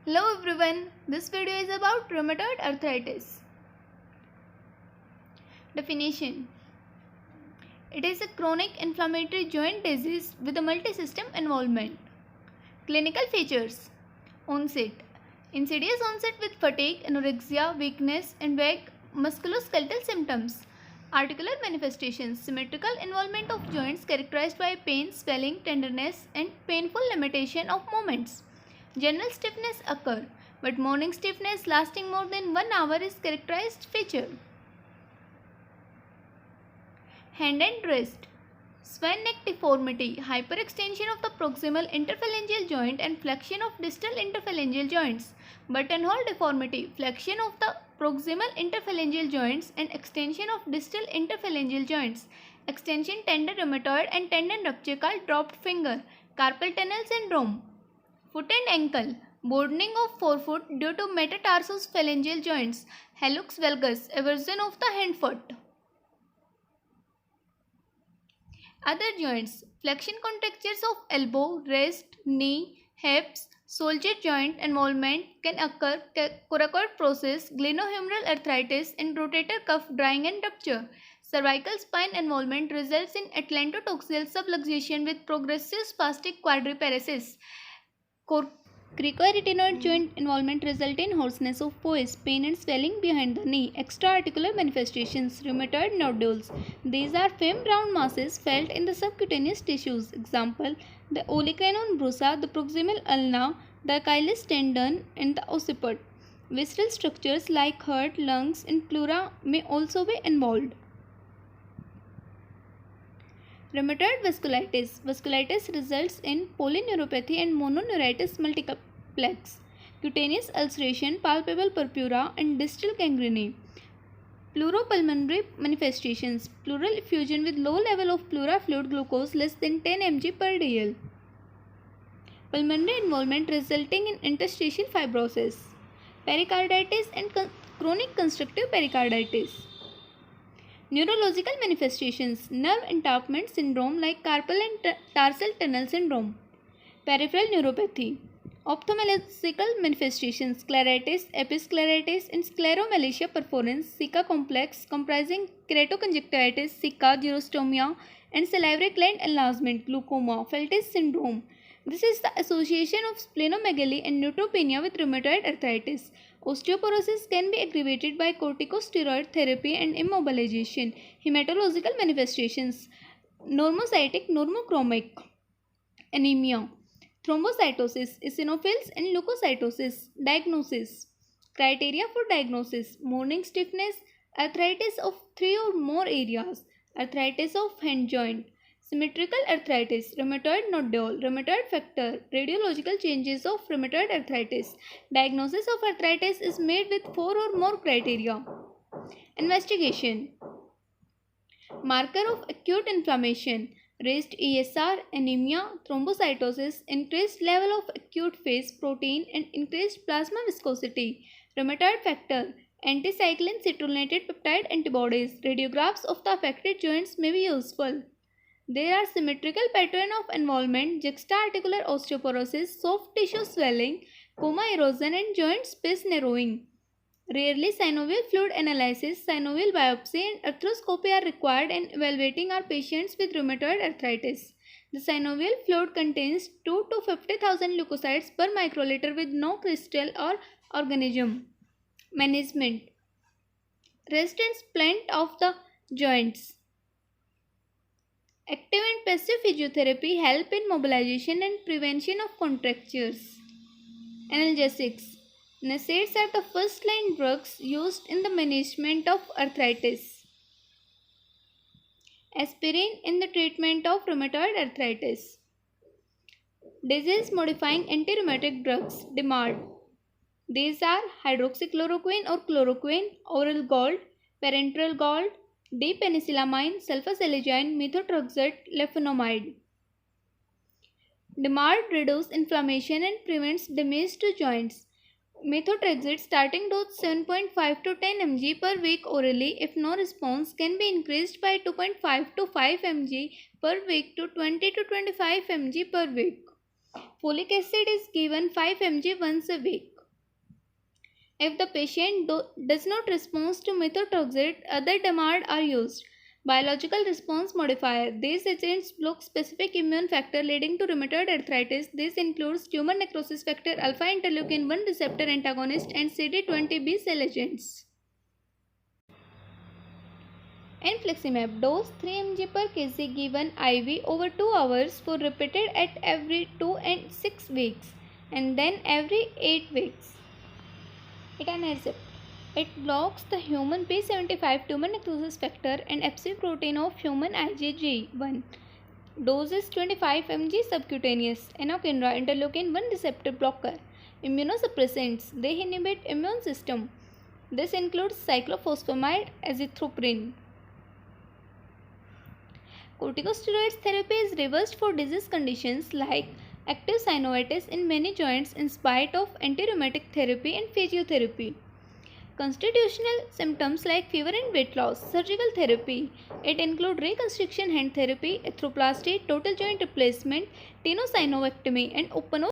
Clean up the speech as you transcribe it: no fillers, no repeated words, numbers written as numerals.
Hello everyone, this video is about rheumatoid arthritis. Definition: it is a chronic inflammatory joint disease with a multi-system involvement. Clinical features: onset: insidious onset with fatigue, anorexia, weakness, and vague musculoskeletal symptoms. Articular manifestations: symmetrical involvement of joints characterized by pain, swelling, tenderness, and painful limitation of movements. General stiffness occur, but morning stiffness lasting more than 1 hour is characterized feature. Hand and wrist: swan neck deformity, hyperextension of the proximal interphalangeal joint and flexion of distal interphalangeal joints. Buttonhole deformity, flexion of the proximal interphalangeal joints and extension of distal interphalangeal joints. Extension tendon rheumatoid and tendon rupture called dropped finger. Carpal tunnel syndrome. Foot and ankle: broadening of forefoot due to metatarsophalangeal joints. Hallux valgus, eversion of the hand foot. Other joints: flexion contractures of elbow, wrist, knee, hips. Soldier joint involvement can occur. Coracoid process, glenohumeral arthritis, and rotator cuff drying and rupture. Cervical spine involvement results in atlantotoxial subluxation with progressive spastic quadriparesis. Cricoarytenoid joint involvement result in hoarseness of voice, pain and swelling behind the knee. Extra-articular manifestations: rheumatoid nodules. These are firm round masses felt in the subcutaneous tissues. Example: the olecranon brusa, the proximal ulna, the Achilles tendon, and the occiput. Visceral structures like heart, lungs, and pleura may also be involved. Rheumatoid vasculitis. Vasculitis results in polyneuropathy and mononeuritis multiplex. Cutaneous ulceration, palpable purpura, and distal gangrene. Pleuropulmonary manifestations: pleural effusion with low level of pleura fluid glucose less than 10 mg per dl. Pulmonary involvement resulting in interstitial fibrosis. Pericarditis and chronic constrictive pericarditis. Neurological manifestations: nerve entrapment syndrome like carpal and tarsal tunnel syndrome. Peripheral neuropathy. Ophthalmological manifestations: scleritis, episcleritis, and scleromalacia perforans. Zika complex comprising keratoconjunctivitis, Zika, xerostomia, and salivary gland enlargement. Glaucoma. Feltis syndrome. This is the association of splenomegaly and neutropenia with rheumatoid arthritis. Osteoporosis can be aggravated by corticosteroid therapy and immobilization. Hematological manifestations: normocytic, normochromic anemia, thrombocytosis, eosinophils, and leukocytosis. Diagnosis. Criteria for diagnosis: morning stiffness, arthritis of 3 or more areas, arthritis of hand joint, symmetrical arthritis, rheumatoid nodule, rheumatoid factor, radiological changes of rheumatoid arthritis. Diagnosis of arthritis is made with 4 or more criteria. Investigation. Marker of acute inflammation: raised ESR, anemia, thrombocytosis, increased level of acute phase protein, and increased plasma viscosity. Rheumatoid factor: anticycline citrullinated peptide antibodies. Radiographs of the affected joints may be useful. There are symmetrical pattern of involvement, juxta-articular osteoporosis, soft tissue swelling, coma erosion, and joint space narrowing. Rarely synovial fluid analysis, synovial biopsy, and arthroscopy are required in evaluating our patients with rheumatoid arthritis. The synovial fluid contains 2 to 50,000 leukocytes per microliter with no crystal or organism. Management. Rest and splint of the joints. Active and passive physiotherapy help in mobilization and prevention of contractures. Analgesics. NSAIDs are the first line drugs used in the management of arthritis. Aspirin in the treatment of rheumatoid arthritis. Disease modifying anti-rheumatic drugs. DMARD. These are hydroxychloroquine or chloroquine, oral gold, parenteral gold, D-penicillamine, sulfasalazine, methotrexate, leflunomide. DMARD reduces inflammation and prevents damage to joints. Methotrexate starting dose 7.5 to 10 mg per week orally. If no response, can be increased by 2.5 to 5 mg per week to 20 to 25 mg per week. Folic acid is given 5 mg once a week. If the patient does not respond to methotrexate, other DMARD are used. Biological response modifier. These agents block specific immune factor leading to rheumatoid arthritis. This includes tumor necrosis factor, alpha interleukin 1 receptor antagonist, and CD20 B cell agents. Infliximab dose 3 mg per kg given IV over 2 hours for repeated at every 2 and 6 weeks and then every 8 weeks. Etanercept. It blocks the human P75 tumor necrosis factor and Fc protein of human IgG1. Dose is 25 mg subcutaneous. Anakinra interleukin 1 receptor blocker. Immunosuppressants. They inhibit immune system. This includes cyclophosphamide, azathioprine. Corticosteroids therapy is reversed for disease conditions like active synovitis in many joints in spite of antirheumatic therapy and physiotherapy. Constitutional symptoms like fever and weight loss. Surgical therapy. It includes reconstruction hand therapy, arthroplasty, total joint replacement, tenosynovectomy, and open